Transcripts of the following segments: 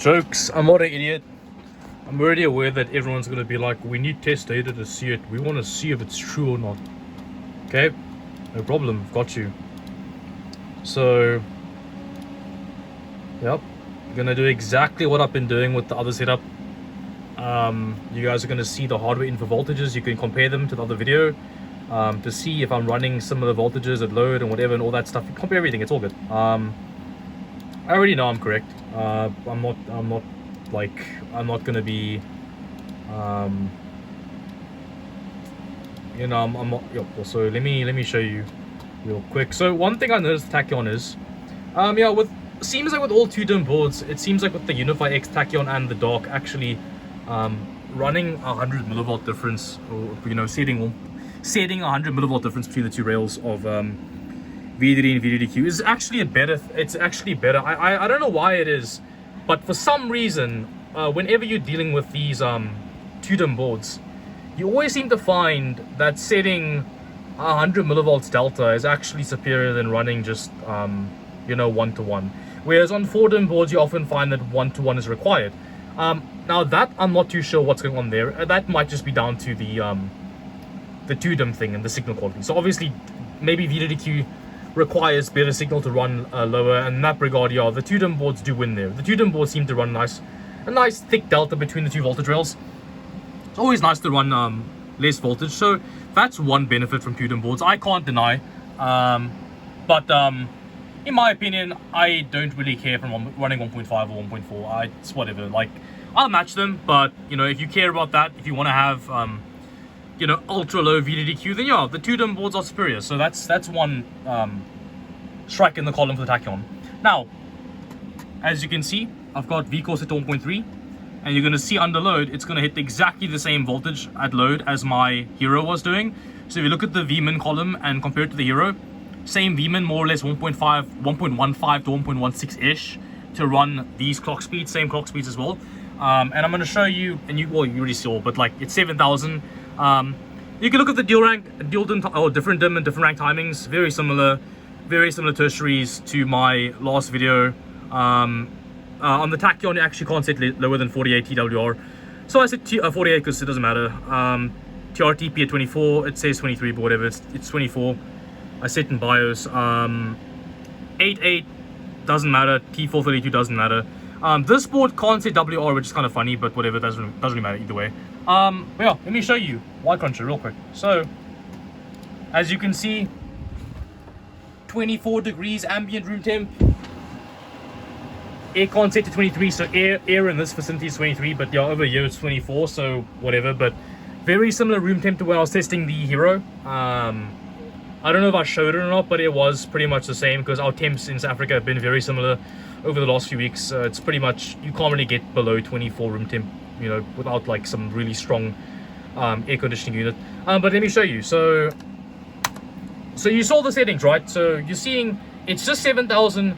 Jokes, I'm not an idiot. I'm already aware that everyone's going to be like, we need test data to see it. We want to see if it's true or not. Okay, no problem, got you. So, yep, I'm going to do exactly what I've been doing with the other setup. You guys are going to see the hardware info voltages. You can compare them to the other video to see if I'm running some of the voltages at load and whatever and all that stuff. Compare everything, it's all good. I already know I'm correct. I'm not gonna be, you know, I'm not. Yep. So let me show you real quick. So one thing I noticed with Tachyon is, yeah, seems like with all 2-DIMM boards, it seems like with the Unify X Tachyon and the Dark actually, running 100 millivolt difference, or you know, setting 100 millivolt difference between the two rails of VDD and VDDQ is actually better. It's actually better. I don't know why it is, but for some reason, whenever you're dealing with these 2-DIMM boards, you always seem to find that setting 100 millivolts delta is actually superior than running just you know, 1-to-1. Whereas on 4-DIMM boards, you often find that 1-to-1 is required. Now that I'm not too sure what's going on there. That might just be down to the 2-DIMM thing and the signal quality. So obviously, maybe VDDQ requires better signal to run lower, and in that regard, yeah, the 2-DIMM boards do win there. The 2-DIMM boards seem to run a nice thick delta between the two voltage rails. It's always nice to run less voltage, so that's one benefit from 2-DIMM boards I can't deny. But in my opinion, I don't really care from running 1.5 or 1.4. It's whatever. Like, I'll match them, but you know, if you care about that, if you want to have you know, ultra low VDDQ, then yeah, the 2-DIMM boards are superior. So that's one strike in the column for the Tachyon. Now, as you can see, I've got VCore set to 1.3, and you're going to see under load, it's going to hit exactly the same voltage at load as my Hero was doing. So if you look at the Vmin column and compare it to the Hero, same Vmin, more or less 1.15 to 1.16-ish to run these clock speeds, same clock speeds as well. And I'm going to show you, and you already saw, but like it's 7,000. You can look at the different DIMM and different rank timings, very similar tertiaries to my last video. On the Tachyon, you actually can't set lower than 48 TWR, so I set 48 because it doesn't matter. TRTP at 24, it says 23, but whatever, it's 24. I set in BIOS. 88 doesn't matter, T432 doesn't matter. This board can't set WR, which is kind of funny, but whatever, doesn't really matter either way. But yeah, let me show you Y Cruncher real quick. So, as you can see, 24 degrees ambient room temp. Aircon set to 23, so air in this facility is 23, but yeah, over here it's 24, so whatever. But very similar room temp to when I was testing the Hero. I don't know if I showed it or not, but it was pretty much the same because our temps in South Africa have been very similar over the last few weeks. It's pretty much, you can't really get below 24 room temp, you know, without like some really strong air conditioning unit. But let me show you. So you saw the settings, right? So you're seeing it's just 7,000.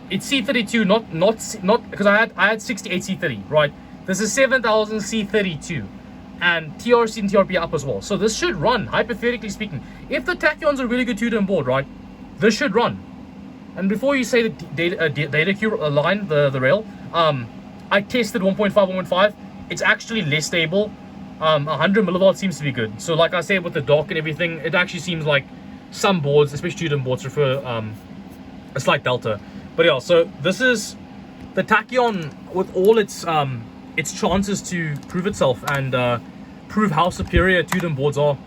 It's C32, not because I had 68 C30, right? This is 7,000 C32. And TRC and TRP up as well. So this should run, hypothetically speaking. If the Tachyon's a really good 2-DIMM board, right, this should run. And before you say the data queue line, the rail, I tested 1.5, 1.5. It's actually less stable. 100 millivolts seems to be good. So like I said, with the dock and everything, it actually seems like some boards, especially 2-DIMM boards, prefer a slight delta. But yeah, so this is the Tachyon with all its chances to prove itself and prove how superior 2-DIMM boards are.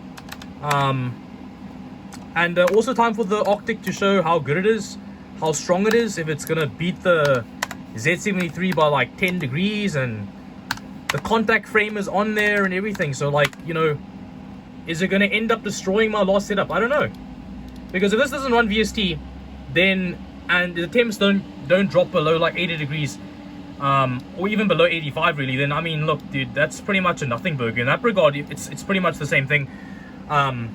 And also time for the Arctic to show how good it is, how strong it is, if it's gonna beat the Z690 by like 10 degrees, and the contact frame is on there and everything. So like, you know, is it gonna end up destroying my last setup? I don't know. Because if this doesn't run VST, then, and the temps don't drop below like 80 degrees, or even below 85 really, then I mean, look dude, that's pretty much a nothing burger. In that regard, it's pretty much the same thing. I'm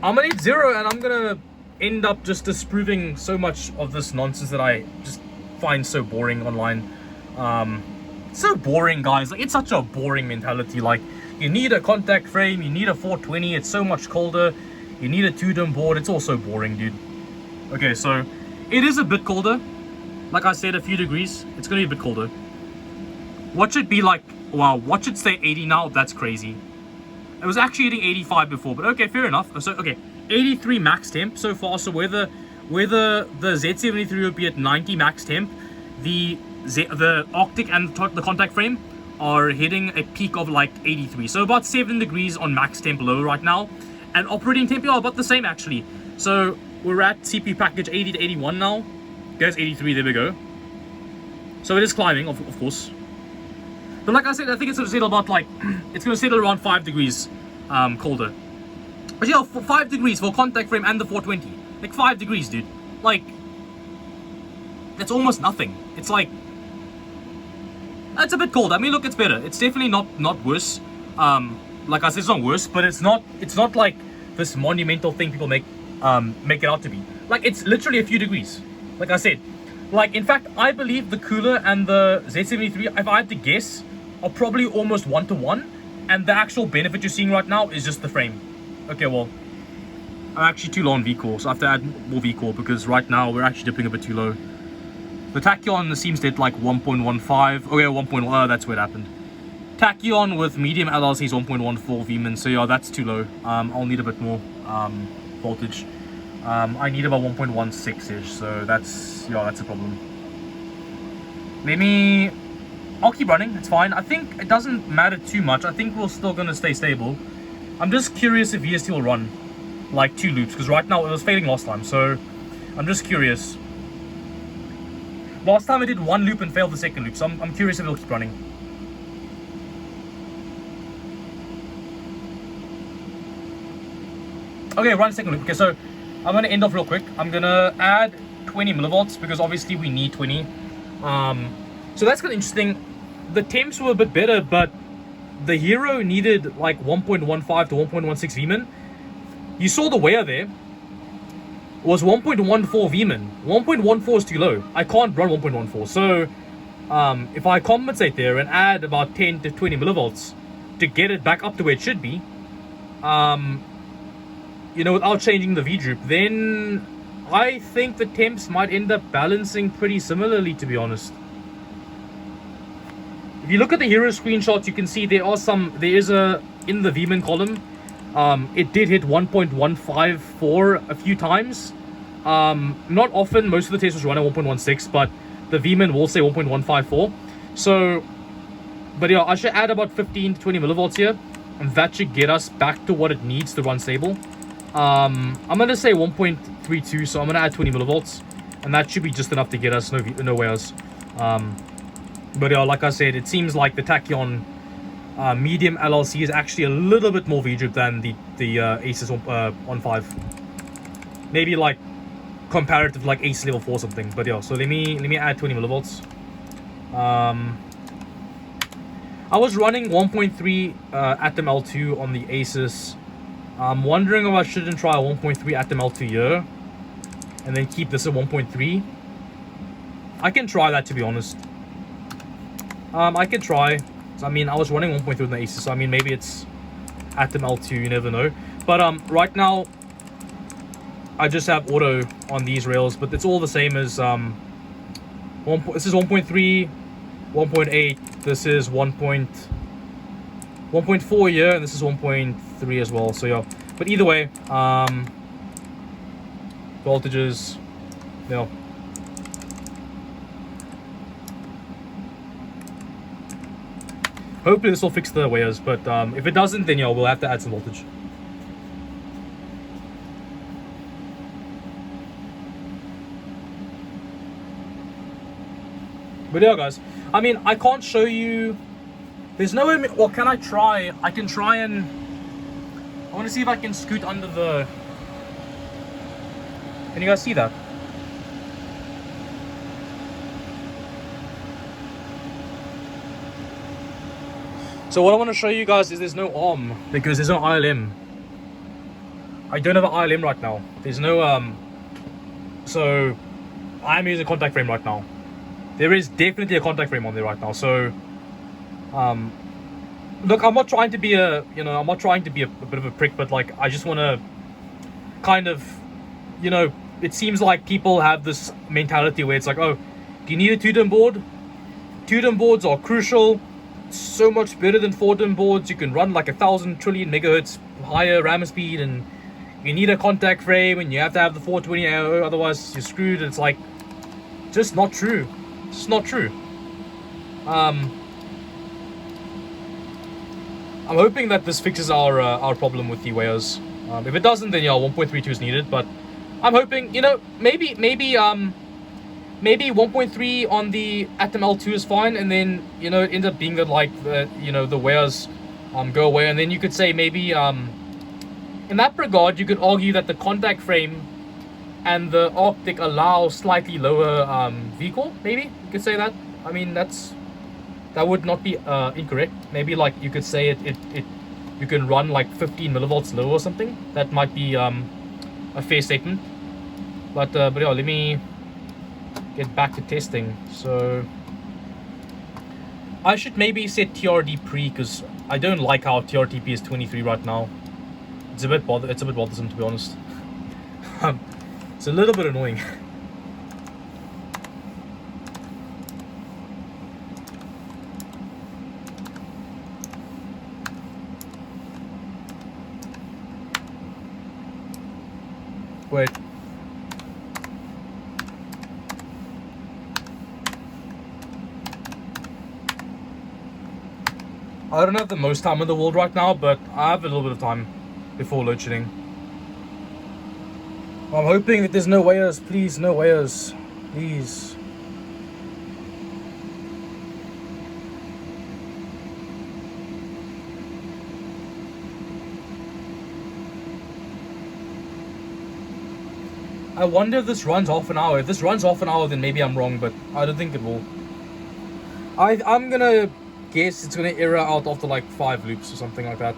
gonna hit 0 and I'm gonna end up just disproving so much of this nonsense that I just find so boring online. So boring, guys. Like, it's such a boring mentality. Like, you need a contact frame, you need a 420, it's so much colder, you need a 2-DIMM board, it's all so boring, dude. Okay, so it is a bit colder. like I said, a few degrees. It's gonna be a bit colder. What should be like, wow, what should say 80 now? That's crazy. It was actually hitting 85 before, but okay, fair enough. So, okay, 83 max temp so far. So where the Z690 would be at 90 max temp, the Arctic and the contact frame are hitting a peak of like 83. So about 7 degrees on max temp low right now. And operating temp are about the same actually. So we're at CPU package 80 to 81 now. There's 83, there we go. So it is climbing, of course. But like I said, I think it's going to settle about like, it's going to settle around 5 degrees colder. But yeah, 5 degrees for contact frame and the 420. Like 5 degrees, dude. Like, that's almost nothing. It's like, it's a bit cold. I mean, look, it's better. It's definitely not worse. Like I said, it's not worse, but it's not like this monumental thing people make it out to be. Like, it's literally a few degrees. Like I said, like, in fact, I believe the cooler and the Z73, if I had to guess, are probably almost 1-to-1, and the actual benefit you're seeing right now is just the frame. Okay, well, I'm actually too low on VCore, so I have to add more VCore because right now we're actually dipping a bit too low. The Tachyon seems to hit like 1.15. Okay, 1.1. Oh, that's where it happened. Tachyon with medium LLC is 1.14 Vmin, so yeah, that's too low. I'll need a bit more voltage. I need about 1.16-ish, so that's a problem. I'll keep running, it's fine. I think it doesn't matter too much. I think we're still gonna stay stable. I'm just curious if VST will run like 2 loops, because right now it was failing last time, so I'm just curious. Last time I did 1 loop and failed the second loop, so I'm curious if it'll keep running. Okay, run second loop. Okay, so I'm gonna end off real quick. I'm gonna add 20 millivolts because obviously we need 20. So that's kind of interesting. The temps were a bit better, but the Hero needed like 1.15 to 1.16 Vmin. You saw the wear there was 1.14 Vmin. 1.14 is too low. I can't run 1.14. So if I compensate there and add about 10 to 20 millivolts to get it back up to where it should be, you know, without changing the V droop, then I think the temps might end up balancing pretty similarly, to be honest. If you look at the Hero screenshots, you can see there is a, in the Vmin column, it did hit 1.154 a few times. Not often, most of the tests was running 1.16, but the Vmin will say 1.154. So, but yeah, I should add about 15 to 20 millivolts here, and that should get us back to what it needs to run stable. I'm gonna say 1.32, so I'm gonna add 20 millivolts, and that should be just enough to get us nowhere else. But yeah, like I said, it seems like the Tachyon medium LLC is actually a little bit more V-drip than the Asus 1.5. Maybe like comparative like Asus level 4 or something. But yeah, so let me add 20 millivolts. I was running 1.3 Atom L2 on the Asus. I'm wondering if I shouldn't try a 1.3 Atom L2 here and then keep this at 1.3. I can try that, to be honest. I can try. So, I mean, I was running 1.3 on the Asus, so I mean, maybe it's Atom L2, you never know. But right now, I just have auto on these rails, but it's all the same as this is 1.3, 1.8, this is 1.4 here, and this is 1.3 as well. So yeah, but either way, voltages, you know. Hopefully this will fix the wires, but if it doesn't, then yeah, we'll have to add some voltage. But yeah, guys, I mean, I can't show you. There's no way. Or can I try? I can try and. I want to see if I can scoot under the. Can you guys see that? So what I want to show you guys is there's no arm because there's no ILM. I don't have an ILM right now. There's no so I'm using a contact frame right now. There is definitely a contact frame on there right now. So look, I'm not trying to be a, you know, I'm not trying to be a bit of a prick, but like I just want to kind of, you know, it seems like people have this mentality where it's like, oh, Do you need a 2-DIM board? 2-DIM boards are crucial. So much better than 4-DIM boards. You can run like 1,000 trillion megahertz higher RAM speed, and you need a contact frame, and you have to have the 420 AO, otherwise you're screwed. It's like just not true. It's just not true. I'm hoping that this fixes our problem with the wires. If it doesn't, then yeah, 1.32 is needed. But I'm hoping, you know, maybe 1.3 on the Atom L2 is fine, and then, you know, it ends up being that, like, the, you know, the wires go away, and then you could say maybe in that regard you could argue that the contact frame and the Arctic allow slightly lower vehicle. Maybe you could say that. I mean, that would not be incorrect. Maybe, like, you could say it you can run like 15 millivolts lower or something. That might be a fair statement. But yeah, let me get back to testing. So I should maybe set TRD pre, because I don't like how TRTP is 23 right now. It's a bit bothersome, to be honest. It's a little bit annoying. Wait. I don't have the most time in the world right now, but I have a little bit of time before load shedding. I'm hoping that there's no wires, please, no wires, please. I wonder if this runs half an hour. If this runs half an hour, then maybe I'm wrong, but I don't think it will. I'm gonna guess it's gonna error out after like 5 loops or something like that.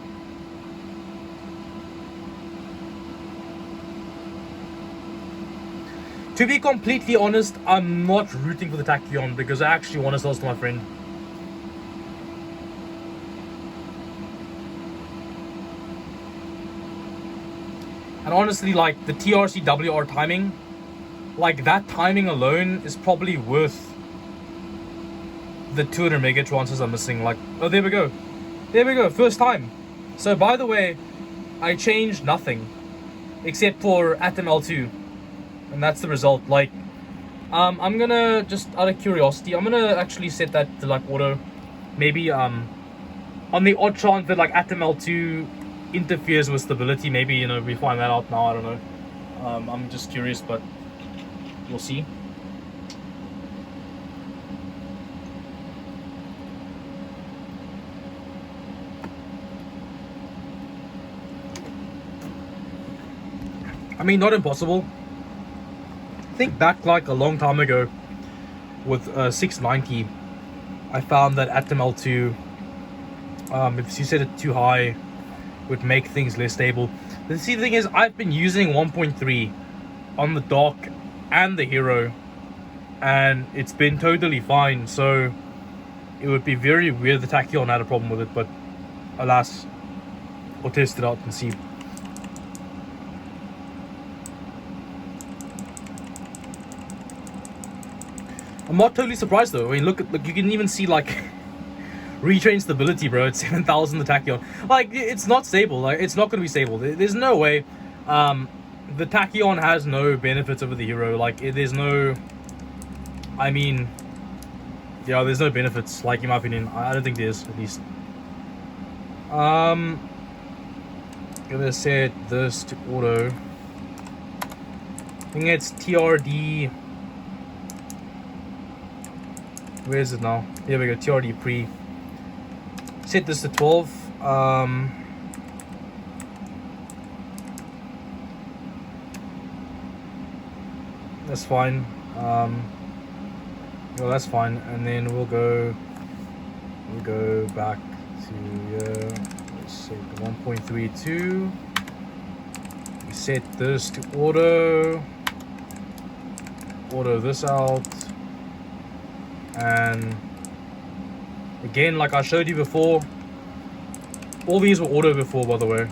To be completely honest, I'm not rooting for the Tachyon because I actually want to sell this to my friend. And honestly, like, the TRCWR timing, like, that timing alone is probably worth the 200 mega transfers I'm missing. Like, oh, there we go. There we go, first time. So, by the way, I changed nothing except for Atom L2. And that's the result. Like, I'm gonna, just out of curiosity, I'm gonna actually set that to, like, auto. Maybe, on the odd chance that, like, Atom L2 interferes with stability, maybe, you know, we find that out now. I don't know. I'm just curious, but we'll see. I mean, not impossible. Think back like a long time ago with 690, I found that Atom L2, if you set it too high, would make things less stable. The thing is, I've been using 1.3 on the dock and the Hero, and it's been totally fine. So it would be very weird the Tachyon had a problem with it, but alas, we'll test it out and see. I'm not totally surprised though. I mean, look, you can even see, like, retrain stability, bro. It's 7,000 the Tachyon. Like, it's not stable. Like, it's not going to be stable. There's no way. The Tachyon has no benefits over the Hero. Like, there's no, I mean, yeah, there's no benefits, like, in my opinion. I don't think there's, at least. Gonna set this to auto. I think it's TRD. Where is it now? Here we go, TRD pre. Set this to 12. That's fine. Well, that's fine. And then we'll go back to let's say 1.32. We set this to auto this out. And again, like I showed you before, all these were auto before, by the way.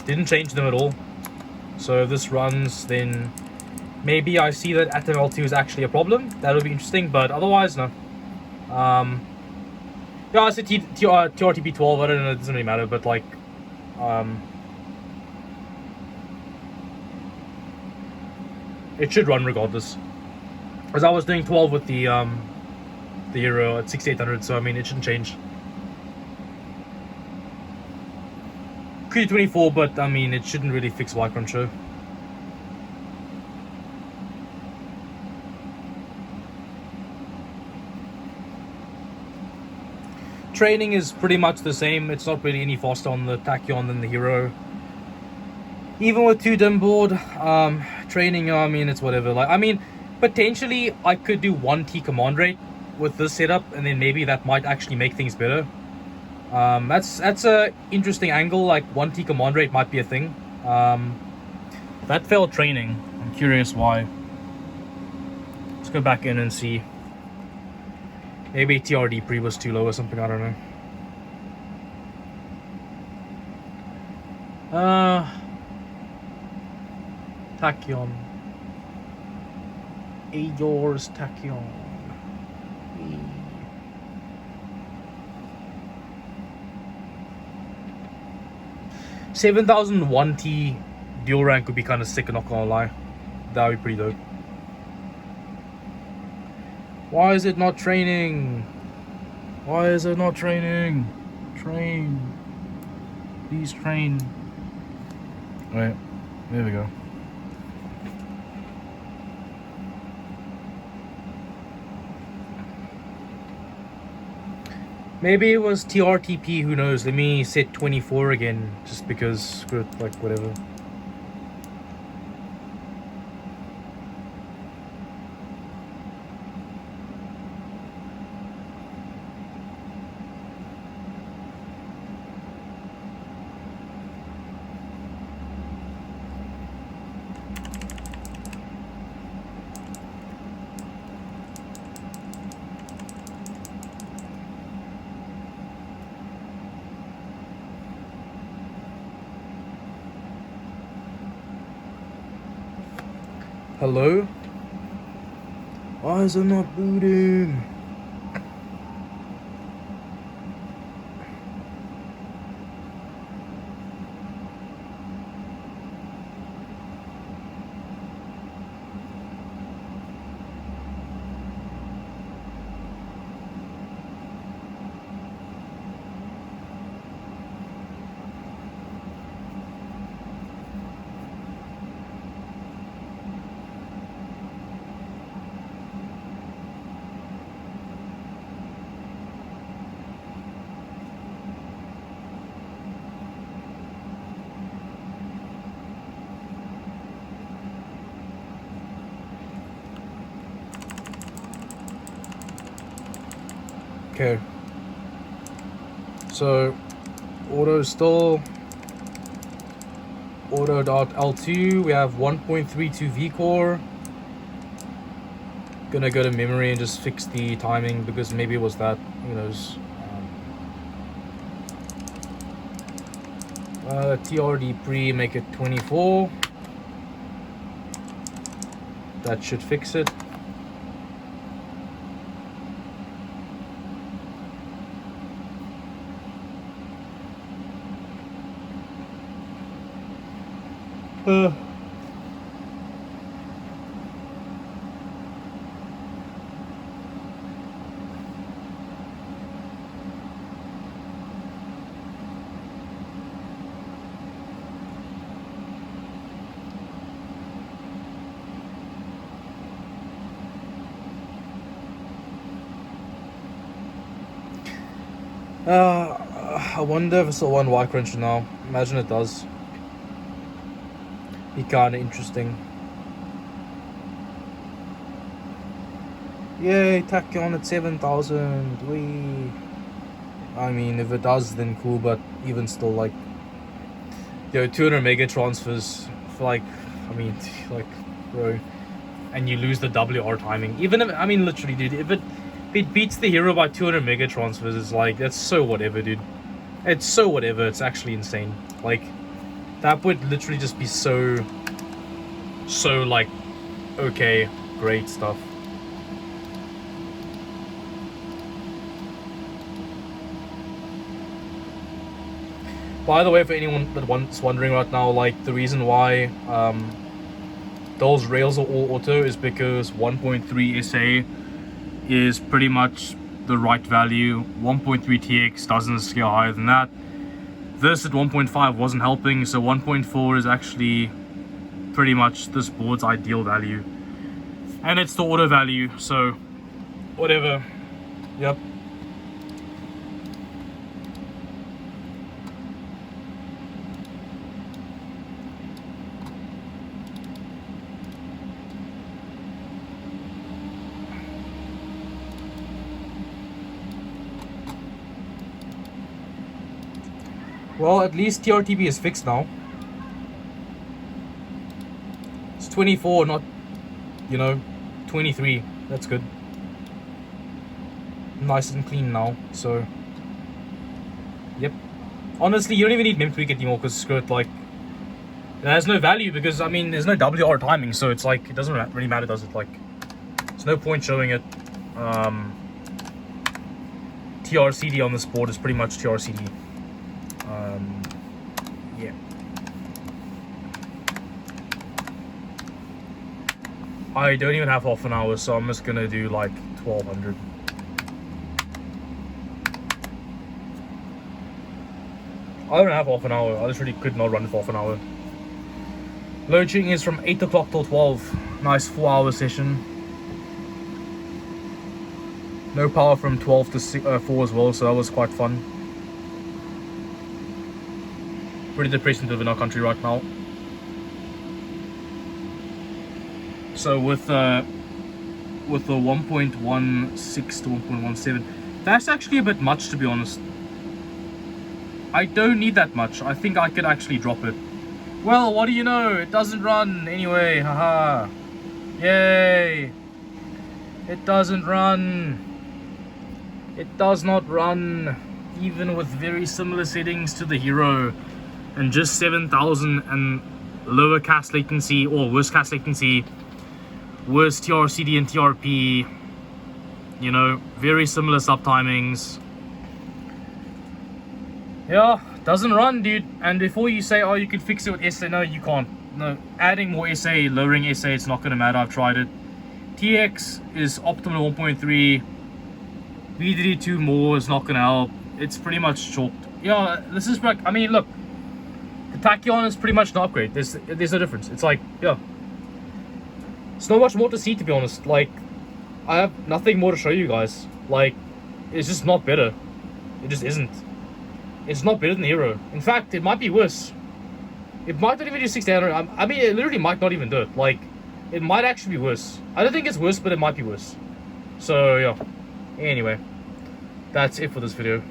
Didn't change them at all. So if this runs, then maybe I see that ATML2 is actually a problem. That would be interesting, but otherwise, no. Yeah, I said TRTP12, I don't know, it doesn't really matter, but like, it should run regardless. As I was doing 12 with the Hero at 6800, so I mean, it shouldn't change. Could 24, but I mean, it shouldn't really fix Y control. Training is pretty much the same. It's not really any faster on the Tachyon than the Hero. Even with 2 dim board, training, I mean, it's whatever. Like, I mean, potentially I could do 1T command rate with this setup, and then maybe that might actually make things better. That's a interesting angle. Like 1T command rate might be a thing. That failed training. I'm curious why. Let's go back in and see. Maybe TRD pre was too low or something, I don't know. Tachyon. Yours Tachyon. 7001T dual rank would be kind of sick, not gonna lie. That would be pretty dope. Why is it not training? Why is it not training? Train. Please train. Right, there we go. Maybe it was TRTP, who knows. Let me set 24 again, just because, screw it, like, whatever. Hello? Why is it not booting? Okay, so auto still auto.L2, we have 1.32 vcore. Gonna go to memory and just fix the timing, because maybe it was that, who knows. TRD pre, make it 24. That should fix it. I wonder if it's a one Y cruncher now. Imagine it does. Be kinda interesting. Yay, Tachyon at 7,000. Wee. I mean, if it does, then cool, but even still, like, yo, 200 mega transfers for, like, I mean, like, bro, and you lose the WR timing. Even if, I mean, literally, dude, if it beats the Hero by 200 mega transfers, it's like, that's so whatever, dude. It's so whatever. It's actually insane. Like, that would literally just be so like okay, great stuff. By the way, for anyone that's wondering right now, like, the reason why those rails are all auto is because 1.3 SA is pretty much the right value. 1.3 TX doesn't scale higher than that. This at 1.5 wasn't helping, so 1.4 is actually pretty much this board's ideal value. And it's the auto value, so whatever. Yep. Well, at least TRTB is fixed now. It's 24, not, you know, 23. That's good. Nice and clean now, so. Yep. Honestly, you don't even need mem tweak anymore because screw it, like. It has no value because, I mean, there's no WR timing, so it's like, it doesn't really matter, does it? Like, there's no point showing it. TRCD on this board is pretty much TRCD. Yeah. I don't even have half an hour, so I'm just gonna do like 1200. I don't have half an hour. I literally could not run for half an hour. Loading is from 8 o'clock till 12. Nice 4-hour session. No power from 12 to 4 as well, so that was quite fun. Pretty depressing to live in our country right now. So with the 1.16 to 1.17, that's actually a bit much, to be honest. I don't need that much. I think I could actually drop it. Well, what do you know? It doesn't run anyway. Haha. Yay. It doesn't run. It does not run, even with very similar settings to the Hero. And just 7,000 and lower cast latency, or worse cast latency, worse TRCD and TRP, you know, very similar sub timings. Yeah, doesn't run, dude. And before you say, oh, you can fix it with SA, no, you can't. No, adding more SA, lowering SA, it's not going to matter. I've tried it. TX is optimal 1.3. VDD2 more is not going to help. It's pretty much chalked. Yeah, this is like, I mean, look. The Tachyon is pretty much an upgrade. There's no difference. It's like, yeah. It's not much more to see, to be honest. Like, I have nothing more to show you guys. Like, it's just not better. It just isn't. It's not better than the Hero. In fact, it might be worse. It might not even do 600. I mean, it literally might not even do it. Like, it might actually be worse. I don't think it's worse, but it might be worse. So, yeah. Anyway, that's it for this video.